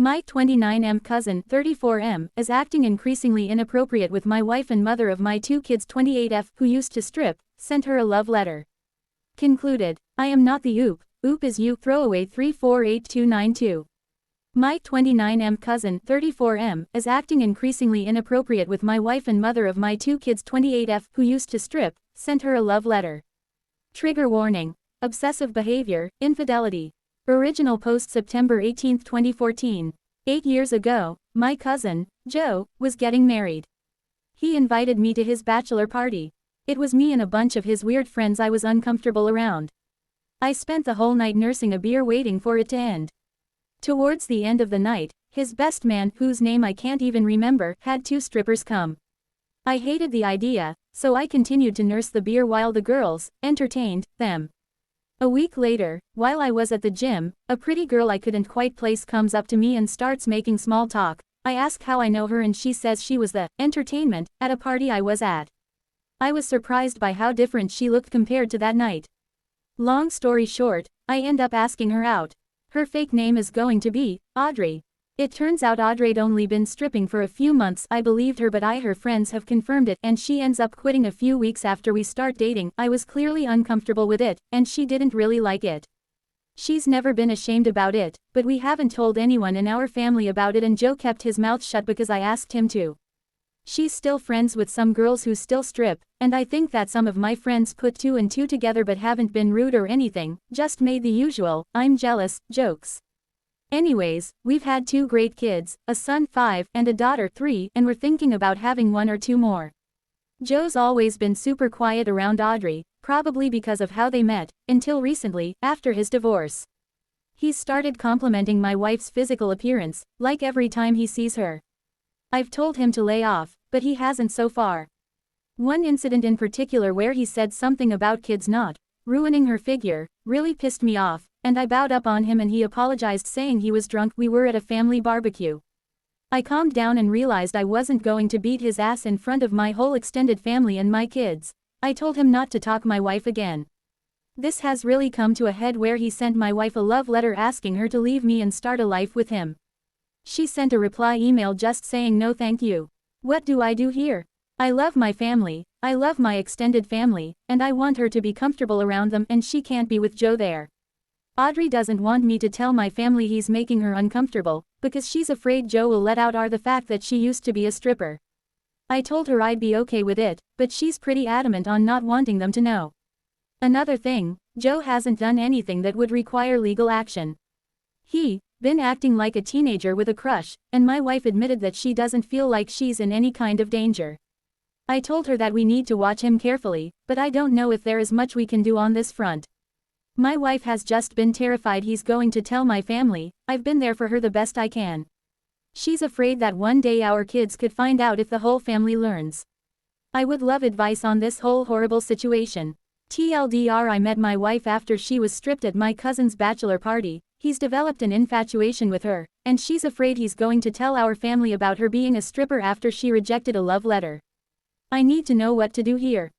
My 29M cousin, 34M, is acting increasingly inappropriate with my wife and mother of my 2 kids, 28F, who used to strip, sent her a love letter. Concluded. I am not the oop is you, throwaway 348292. My 29M cousin, 34M, is acting increasingly inappropriate with my wife and mother of my 2 kids, 28F, who used to strip, sent her a love letter. Trigger warning. Obsessive behavior, infidelity. Original post September 18, 2014. 8 years ago, my cousin, Joe, was getting married. He invited me to his bachelor party. It was me and a bunch of his weird friends I was uncomfortable around. I spent the whole night nursing a beer waiting for it to end. Towards the end of the night, his best man, whose name I can't even remember, had 2 strippers come. I hated the idea, so I continued to nurse the beer while the girls entertained them. A week later, while I was at the gym, a pretty girl I couldn't quite place comes up to me and starts making small talk. I ask how I know her and she says she was the entertainment at a party I was at. I was surprised by how different she looked compared to that night. Long story short, I end up asking her out. Her fake name is going to be Audrey. It turns out Audrey'd only been stripping for a few months. I believed her, but her friends have confirmed it, and she ends up quitting a few weeks after we start dating. I was clearly uncomfortable with it, and she didn't really like it. She's never been ashamed about it, but we haven't told anyone in our family about it, and Joe kept his mouth shut because I asked him to. She's still friends with some girls who still strip, and I think that some of my friends put 2 and 2 together but haven't been rude or anything, just made the usual "I'm jealous" jokes. Anyways, we've had 2 great kids, a son 5 and a daughter 3, and we're thinking about having 1 or 2 more. Joe's always been super quiet around Audrey, probably because of how they met, until recently, after his divorce. He's started complimenting my wife's physical appearance, like every time he sees her. I've told him to lay off, but he hasn't so far. One incident in particular where he said something about kids not ruining her figure really pissed me off, and I bowed up on him and he apologized saying he was drunk. We were at a family barbecue. I calmed down and realized I wasn't going to beat his ass in front of my whole extended family and my kids. I told him not to talk my wife again. This has really come to a head where he sent my wife a love letter asking her to leave me and start a life with him. She sent a reply email just saying no thank you. What do I do here? I love my family, I love my extended family, and I want her to be comfortable around them, and she can't be with Joe there. Audrey doesn't want me to tell my family he's making her uncomfortable, because she's afraid Joe will let out the fact that she used to be a stripper. I told her I'd be okay with it, but she's pretty adamant on not wanting them to know. Another thing, Joe hasn't done anything that would require legal action. He's been acting like a teenager with a crush, and my wife admitted that she doesn't feel like she's in any kind of danger. I told her that we need to watch him carefully, but I don't know if there is much we can do on this front. My wife has just been terrified he's going to tell my family. I've been there for her the best I can. She's afraid that one day our kids could find out if the whole family learns. I would love advice on this whole horrible situation. TLDR, I met my wife after she was stripped at my cousin's bachelor party. He's developed an infatuation with her, and she's afraid he's going to tell our family about her being a stripper after she rejected a love letter. I need to know what to do here.